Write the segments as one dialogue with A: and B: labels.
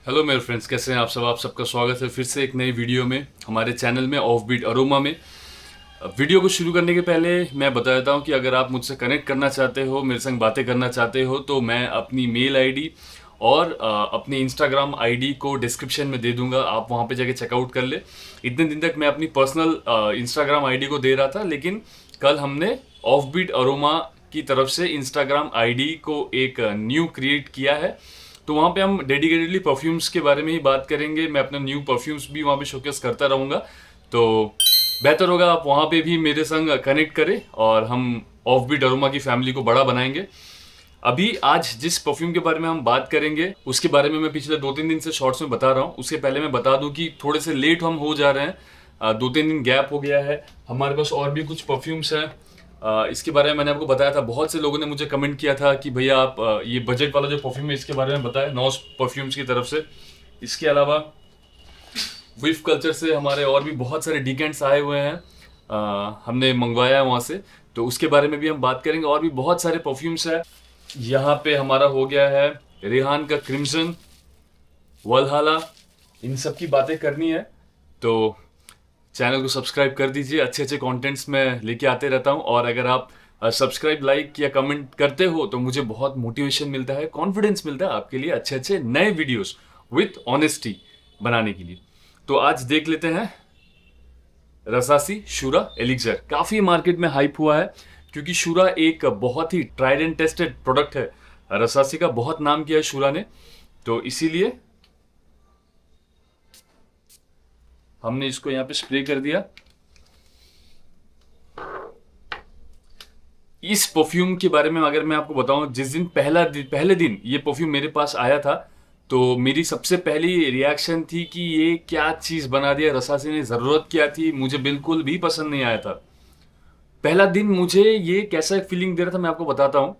A: Hello मेरे friends, कैसे हैं आप सब। आप सबका स्वागत है फिर से एक नई वीडियो में हमारे चैनल में ऑफ बीट अरोमा में। वीडियो को शुरू करने के पहले मैं बता देता हूं कि अगर आप मुझसे कनेक्ट करना चाहते हो, मेरे संग बातें करना चाहते हो, तो मैं अपनी मेल आईडी और अपनी इंस्टाग्राम आईडी को डिस्क्रिप्शन में दे दूंगा। आप वहां पे जाके चेकआउट कर ले। इतने दिन तक मैं अपनी पर्सनल इंस्टाग्राम आईडी को दे रहा था, लेकिन कल हमने ऑफ बीट अरोमा की तरफ से इंस्टाग्राम आईडी को एक न्यू क्रिएट किया है। तो वहाँ पे हम डेडिकेटेडली परफ्यूम्स के बारे में ही बात करेंगे। मैं अपने न्यू परफ्यूम्स भी वहाँ पे शोकेस करता रहूँगा। तो बेहतर होगा आप वहाँ पे भी मेरे संग कनेक्ट करें और हम ऑफ बीट अरोमा की फैमिली को बड़ा बनाएंगे। अभी आज जिस परफ्यूम के बारे में हम बात करेंगे उसके बारे में मैं पिछले 2-3 दिन से शॉर्ट्स में बता रहा हूँ। उसके पहले मैं बता दूं कि थोड़े से लेट हम हो जा रहे हैं। 2-3 दिन गैप हो गया है। हमारे पास और भी कुछ परफ्यूम्स हैं। इसके बारे में मैंने आपको बताया था। बहुत से लोगों ने मुझे कमेंट किया था कि भैया आप ये बजट वाला जो परफ्यूम है इसके बारे में बताएं, नॉस परफ्यूम्स की तरफ से। इसके अलावा विफ कल्चर से हमारे और भी बहुत सारे डिकेंट्स आए हुए हैं। हमने मंगवाया है वहाँ से, तो उसके बारे में भी हम बात करेंगे। और भी बहुत सारे परफ्यूम्स हैं। यहाँ पे हमारा हो गया है रेहान का क्रिम्सन, वलहला, इन सब की बातें करनी है। तो चैनल को सब्सक्राइब कर दीजिए। अच्छे अच्छे कंटेंट्स मैं लेके आते रहता हूँ। और अगर आप सब्सक्राइब, लाइक या कमेंट करते हो तो मुझे बहुत मोटिवेशन मिलता है, कॉन्फिडेंस मिलता है आपके लिए अच्छे अच्छे नए वीडियोस विथ ऑनेस्टी बनाने के लिए। तो आज देख लेते हैं रसासी शूरा एलिक्सर। काफ़ी मार्केट में हाइप हुआ है क्योंकि शूरा एक बहुत he tried and tested product है। रसासी का बहुत नाम किया है शूरा ने, तो इसीलिए हमने इसको यहाँ पे स्प्रे कर दिया। इस परफ्यूम के बारे में अगर मैं आपको बताऊं, जिस दिन पहले दिन ये परफ्यूम मेरे पास आया था तो मेरी सबसे पहली रिएक्शन थी कि ये क्या चीज़ बना दिया रसासी ने, ज़रूरत क्या थी, मुझे बिल्कुल भी पसंद नहीं आया था। पहला दिन मुझे ये कैसा फीलिंग दे रहा था मैं आपको बताता हूँ।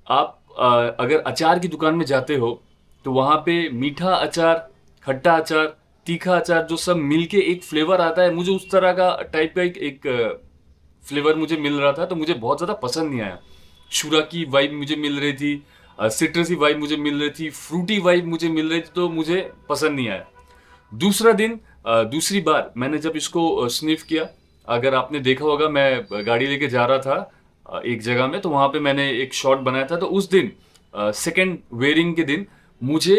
A: आप अगर अचार की दुकान में जाते हो तो वहाँ पे मीठा अचार, खट्टा अचार, तीखा अचार जो सब मिलके एक फ्लेवर आता है, मुझे उस तरह का टाइप का एक फ्लेवर मुझे मिल रहा था, तो मुझे बहुत ज़्यादा पसंद नहीं आया। शूरा की वाइब मुझे मिल रही थी, सिट्रसी वाइब मुझे मिल रही थी, फ्रूटी वाइब मुझे मिल रही थी, तो मुझे पसंद नहीं आया। दूसरा दिन, दूसरी बार मैंने जब इसको स्निफ किया, अगर आपने देखा होगा मैं गाड़ी लेके जा रहा था एक जगह में, तो वहाँ पे मैंने एक शॉट बनाया था। तो उस दिन सेकेंड वेयरिंग के दिन मुझे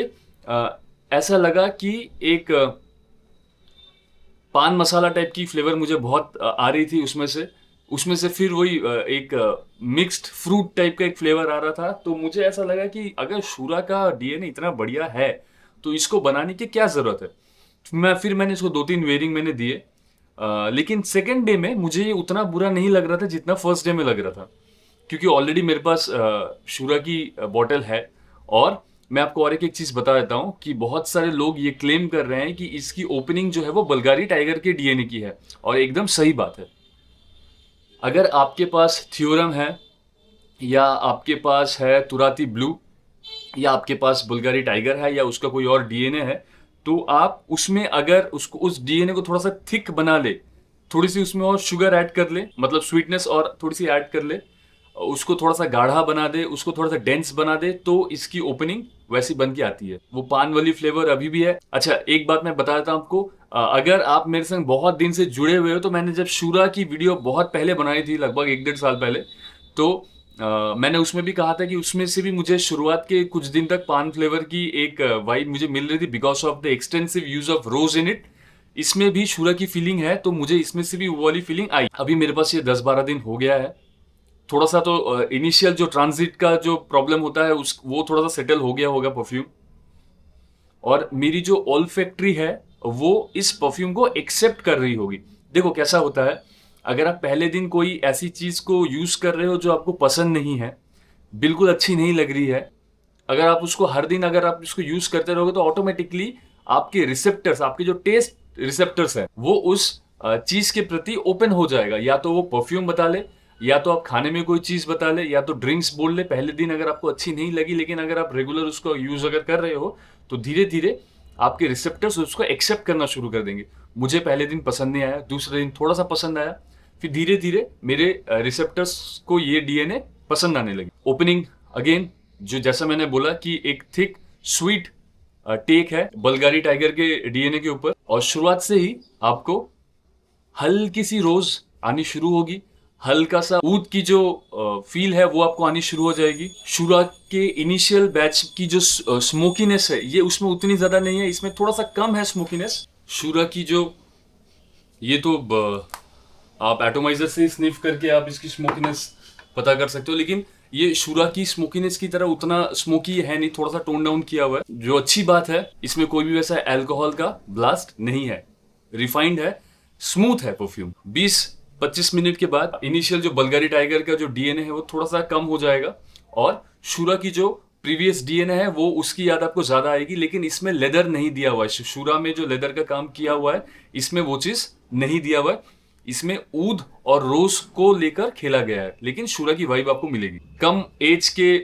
A: ऐसा लगा कि एक पान मसाला टाइप की फ्लेवर मुझे बहुत आ रही थी उसमें से फिर वही एक मिक्स्ड फ्रूट टाइप का एक फ्लेवर आ रहा था। तो मुझे ऐसा लगा कि अगर शूरा का डीएनए इतना बढ़िया है तो इसको बनाने की क्या ज़रूरत है। मैंने इसको 2-3 वेयरिंग मैंने दिए। लेकिन सेकेंड डे में मुझे ये उतना बुरा नहीं लग रहा था जितना फर्स्ट डे में लग रहा था, क्योंकि ऑलरेडी मेरे पास शूरा की बॉटल है। और मैं आपको और एक चीज़ बता देता हूँ कि बहुत सारे लोग ये क्लेम कर रहे हैं कि इसकी ओपनिंग जो है वो बल्गारी टाइगर के डीएनए की है, और एकदम सही बात है। अगर आपके पास थ्योरम है, या आपके पास है तुराती ब्लू, या आपके पास बुल्गारी टाइगर है, या उसका कोई और डीएनए है, तो आप उसमें अगर उसको उस डीएनए को थोड़ा सा थिक बना ले, थोड़ी सी उसमें और शुगर ऐड कर ले, मतलब स्वीटनेस और थोड़ी सी ऐड कर ले, उसको थोड़ा सा गाढ़ा बना दे, उसको थोड़ा सा डेंस बना दे, तो इसकी ओपनिंग वैसी बन के आती है। वो पान वाली फ्लेवर अभी भी है। अच्छा, एक बात मैं बता देता हूँ आपको, अगर आप मेरे संग बहुत दिन से जुड़े हुए हो तो मैंने जब शूरा की वीडियो बहुत पहले बनाई थी, लगभग 1-1.5 साल पहले, तो मैंने उसमें भी कहा था कि उसमें से भी मुझे शुरुआत के कुछ दिन तक पान फ्लेवर की एक वाइब मुझे मिल रही थी because of the extensive use of rose in it. इसमें भी शूरा की फीलिंग है, तो मुझे इसमें से भी वो वाली फीलिंग आई। अभी मेरे पास ये 10-12 दिन हो गया है। थोड़ा सा तो इनिशियल जो ट्रांजिट का जो प्रॉब्लम होता है उस वो थोड़ा सा सेटल हो गया होगा परफ्यूम। और मेरी जो ऑल फैक्ट्री है वो इस परफ्यूम को एक्सेप्ट कर रही होगी। देखो कैसा होता है, अगर आप पहले दिन कोई ऐसी चीज को यूज कर रहे हो जो आपको पसंद नहीं है, बिल्कुल अच्छी नहीं लग रही है, अगर आप उसको हर दिन अगर आप इसको यूज करते रहोगे तो ऑटोमेटिकली आपके रिसेप्टर्स, आपके जो टेस्ट रिसेप्टर्स है, वो उस चीज के प्रति ओपन हो जाएगा। या तो वो परफ्यूम बता ले, या तो आप खाने में कोई चीज बता ले, या तो ड्रिंक्स बोल ले। पहले दिन अगर आपको अच्छी नहीं लगी, लेकिन अगर आप रेगुलर उसको यूज अगर कर रहे हो तो धीरे धीरे आपके रिसेप्टर्स उसको एक्सेप्ट करना शुरू कर देंगे। मुझे पहले दिन पसंद नहीं आया, दूसरे दिन थोड़ा सा पसंद आया, फिर धीरे धीरे मेरे रिसेप्टर्स को ये डीएनए पसंद आने लगी। ओपनिंग अगेन जो जैसा मैंने बोला कि एक थिक स्वीट टेक है बल्गारी टाइगर के डीएनए के ऊपर, और शुरुआत से ही आपको हल्की सी रोज आनी शुरू होगी, हल्का सा ऊद की जो फील है वो आपको आनी शुरू हो जाएगी। शुरा के इनिशियल बैच की जो स्मोकीनेस है ये उसमें उतनी ज्यादा नहीं है, इसमें थोड़ा सा कम है स्मोकीनेस। शुरा की जो ये तो आप एटोमाइजर से स्निफ करके आप इसकी स्मोकीनेस पता कर सकते हो, लेकिन ये शुरा की स्मोकीनेस की तरह उतना स्मोकी है नहीं, थोड़ा सा टोन डाउन किया हुआ है। जो अच्छी बात है, इसमें कोई भी वैसा अल्कोहल का ब्लास्ट नहीं है, रिफाइंड है, स्मूथ है परफ्यूम। 20-25 मिनट के बाद इनिशियल जो बल्गारी टाइगर का जो डीएनए है वो थोड़ा सा कम हो जाएगा, और शुरा की जो प्रीवियस डीएनए है वो उसकी याद आपको ज्यादा आएगी, लेकिन इसमें लेदर नहीं दिया हुआ है। शुरा में जो लेदर का काम किया हुआ है इसमें वो चीज नहीं दिया हुआ है। इसमें ऊद और रोज को लेकर खेला गया है, लेकिन शुरा की वाइब आपको मिलेगी। कम एज के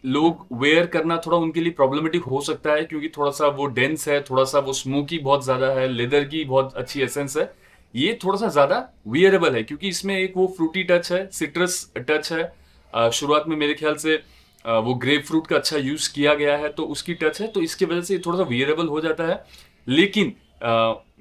A: लोग वेयर करना थोड़ा उनके लिए प्रॉब्लमेटिक हो सकता है, क्योंकि थोड़ा सा वो डेंस है, थोड़ा सा वो स्मोकी बहुत ज्यादा है, लेदर की बहुत अच्छी एसेंस है। ये थोड़ा सा ज्यादा वियरेबल है क्योंकि इसमें एक वो फ्रूटी टच है, सिट्रस टच है। शुरुआत में मेरे ख्याल से वो ग्रेप फ्रूट का अच्छा यूज किया गया है, तो उसकी टच है, तो इसकी वजह से ये थोड़ा सा वियरेबल हो जाता है। लेकिन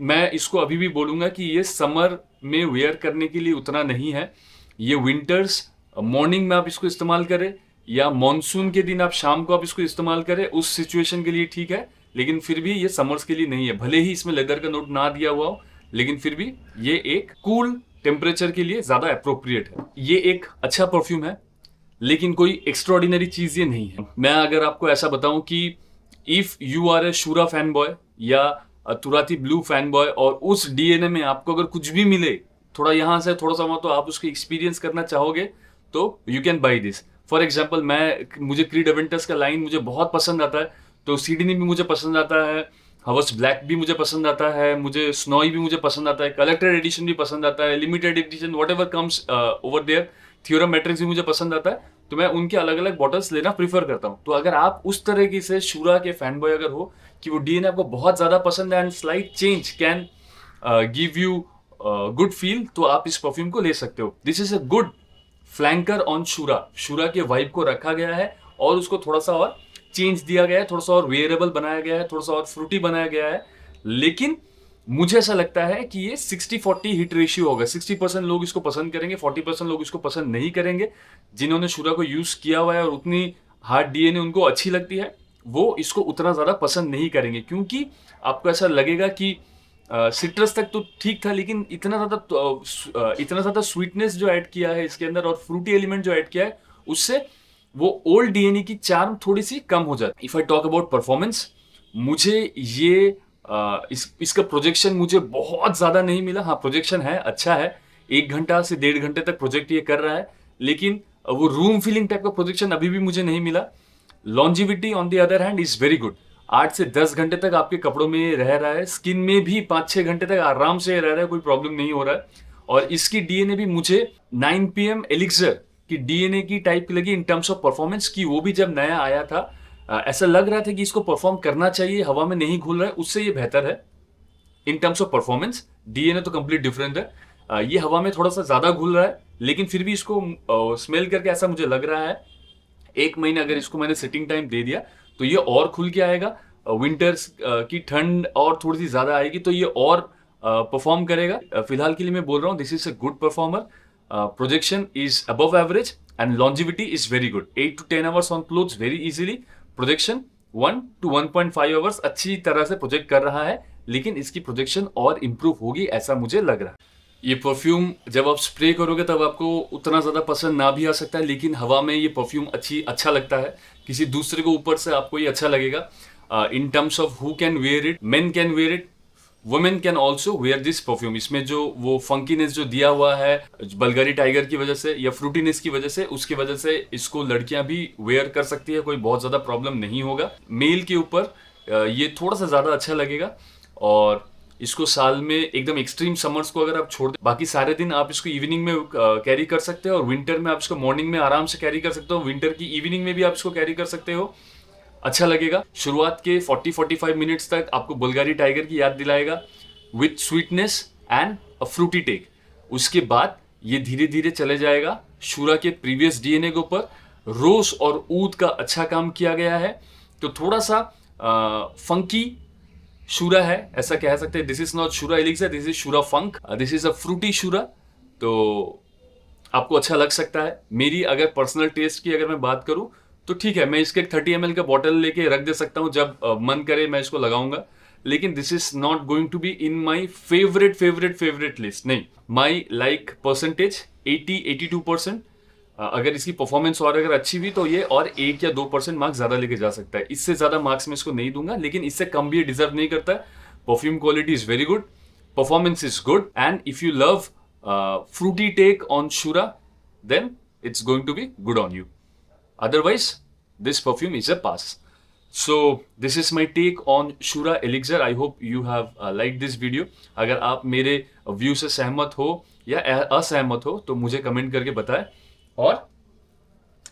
A: मैं इसको अभी भी बोलूंगा कि ये समर में वेयर करने के लिए उतना नहीं है। ये विंटर्स मॉर्निंग में आप इसको इस्तेमाल करें, या मॉनसून के दिन आप शाम को आप इसको इस्तेमाल करें, उस सिचुएशन के लिए ठीक है, लेकिन फिर भी ये समर्स के लिए नहीं है। भले ही इसमें लेदर का नोट ना दिया हुआ हो, लेकिन फिर भी ये एक कूल टेम्परेचर के लिए ज्यादा अप्रोप्रिएट है। ये एक अच्छा परफ्यूम है, लेकिन कोई एक्स्ट्राऑर्डिनरी चीज ये नहीं है। मैं अगर आपको ऐसा बताऊं कि इफ यू आर ए शूरा फैन बॉय या तुराती ब्लू फैन बॉय, और उस डीएनए में आपको अगर कुछ भी मिले, थोड़ा यहां से थोड़ा सा वहां, तो आप उसको एक्सपीरियंस करना चाहोगे तो you can buy this. For example मुझे क्रीड एवेंटस का लाइन मुझे बहुत पसंद आता है, तो सीडनी भी मुझे पसंद आता है, हवस ब्लैक भी मुझे पसंद आता है, मुझे स्नोई भी मुझे पसंद आता है, कलेक्टेड एडिशन भी पसंद आता है, limited edition whatever comes over there, theorem matrix भी मुझे पसंद आता है। तो मैं उनके अलग अलग बॉटल्स लेना प्रीफर करता हूँ। तो अगर आप उस तरीके से शूरा के फैन बॉय अगर हो कि वो डीएनए आपको बहुत ज्यादा पसंद है and slight change can give you good feel, तो आप इस परफ्यूम को ले सकते हो। This is a good flanker on Shura. Shura के वाइब को रखा गया है और उसको थोड़ा सा और चेंज दिया गया है, थोड़ा सा और वेयरेबल बनाया गया है, थोड़ा सा और फ्रूटी बनाया गया है। लेकिन मुझे ऐसा लगता है कि ये 60-40 हिट रेशियो होगा। 60% लोग इसको पसंद करेंगे, 40% लोग इसको पसंद नहीं करेंगे। जिन्होंने शूरा को यूज किया हुआ है और उतनी हार्ड डीएनए उनको अच्छी लगती है, वो इसको उतना ज्यादा पसंद नहीं करेंगे, क्योंकि आपको ऐसा लगेगा कि सिट्रस तक तो ठीक था, लेकिन इतना ज्यादा स्वीटनेस जो ऐड किया है इसके अंदर और फ्रूटी एलिमेंट जो ऐड किया है, उससे वो ओल्ड डीएनए की चार्म थोड़ी सी कम हो जाती है। If I talk about performance, मुझे ये इसका प्रोजेक्शन मुझे बहुत ज्यादा नहीं मिला। हाँ, प्रोजेक्शन है, अच्छा है, 1 घंटा से 1.5 घंटे तक प्रोजेक्ट ये कर रहा है, लेकिन वो रूम फीलिंग टाइप का प्रोजेक्शन अभी भी मुझे नहीं मिला। Longevity on the other hand is very good. 8 से 10 घंटे तक आपके कपड़ों में रह रहा है, स्किन में भी 5-6 घंटे तक आराम से रह रहा है, कोई प्रॉब्लम नहीं हो रहा है। और इसकी डीएनए भी मुझे 9 PM एलिक्सर की डीएनए की टाइप की लगी इन टर्म्स ऑफ परफॉर्मेंस की। वो भी जब नया आया था ऐसा लग रहा था कि इसको परफॉर्म करना चाहिए, हवा में नहीं घुल रहा है, उससे ये बेहतर है इन टर्म्स ऑफ परफॉर्मेंस। डीएनए तो कंप्लीट डिफरेंट है, ये हवा में थोड़ा सा ज्यादा घुल रहा है, लेकिन फिर भी इसको स्मेल करके ऐसा मुझे लग रहा है 1 महीना अगर इसको मैंने सिटिंग टाइम दे दिया तो ये और खुल के आएगा। विंटर्स की ठंड और थोड़ी सी ज्यादा आएगी तो ये और परफॉर्म करेगा। फिलहाल के लिए मैं बोल रहा हूँ this is a good performer. Projection is above average and longevity is very good. 8 to 10 hours on clothes very easily. Projection 1 to 1.5 hours अच्छी तरह से प्रोजेक्ट कर रहा है, लेकिन इसकी प्रोजेक्शन और इंप्रूव होगी ऐसा मुझे लग रहा है। ये परफ्यूम जब आप स्प्रे करोगे तब आपको उतना ज्यादा पसंद ना भी आ सकता है, लेकिन हवा में ये परफ्यूम अच्छा लगता है। किसी दूसरे को ऊपर से आपको ये अच्छा लगेगा। In terms of who can wear it, men can wear it, women can also wear this perfume. इसमें जो वो फंकीनेस जो दिया हुआ है बल्गारी टाइगर की वजह से या फ्रूटीनेस की वजह से, उसकी वजह से इसको लड़कियां भी वेयर कर सकती है, कोई बहुत ज्यादा प्रॉब्लम नहीं होगा। मेल के ऊपर ये थोड़ा सा ज्यादा अच्छा लगेगा, और इसको साल में एकदम एक्सट्रीम समर्स को अगर आप छोड़ दें, बाकी सारे दिन आप इसको इवनिंग में कैरी कर सकते हो, और विंटर में आप इसको मॉर्निंग में आराम से कैरी कर सकते हो, विंटर की इवनिंग में भी आप इसको कैरी कर सकते हो, अच्छा लगेगा। शुरुआत के 40-45 मिनट्स तक आपको बल्गारी टाइगर की याद दिलाएगा with sweetness and a fruity take. उसके बाद ये धीरे धीरे चले जाएगा शूरा के प्रीवियस डीएनए के ऊपर, रोज और ऊद का अच्छा काम किया गया है। तो थोड़ा सा फंकी शूरा है, ऐसा कह सकते हैं। This is not Shura elixir, this is Shura funk, this is a fruity Shura. तो आपको अच्छा लग सकता है। मेरी अगर पर्सनल टेस्ट की अगर मैं बात करूं तो ठीक है, मैं इसके 30 ml का बॉटल लेके रख दे सकता हूं, जब मन करे मैं इसको लगाऊंगा। लेकिन this is not going to be in my favourite list, नहीं। My like percentage 80-82%। अगर इसकी परफॉर्मेंस और अगर अच्छी हुई तो ये और 1 या 2% मार्क्स ज्यादा लेके जा सकता है। इससे ज्यादा मार्क्स मैं इसको नहीं दूंगा, लेकिन इससे कम भी ये डिजर्व नहीं करता है। Perfume quality is very good, performance is good, and if you love fruity take on Shura, then it's going to be good on you. Otherwise, this perfume is a pass. So this is my take on Shura Elixir. I hope you have liked this video. अगर आप मेरे view से सहमत हो या असहमत हो तो मुझे कमेंट करके बताएं। और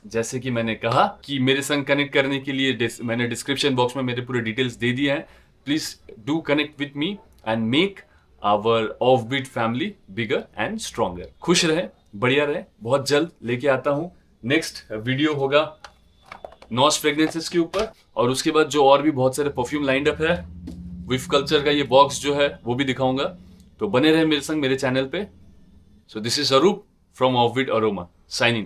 A: जैसे कि मैंने कहा कि मेरे संग कनेक्ट करने के लिए मैंने डिस्क्रिप्शन बॉक्स में मेरे पूरे डिटेल्स दे दिए हैं। Please do connect with me and make our offbeat family bigger and stronger. खुश रहे, बढ़िया रहे। बहुत जल्द लेके आता हूं नेक्स्ट वीडियो होगा नॉस फ्रेग्रेंसेस के ऊपर, और उसके बाद जो और भी बहुत सारे परफ्यूम लाइंड अप है, विफ कल्चर का ये बॉक्स जो है वो भी दिखाऊंगा। तो बने रहे मेरे संग मेरे चैनल पे। So this is Arup from offbeat aroma signing of.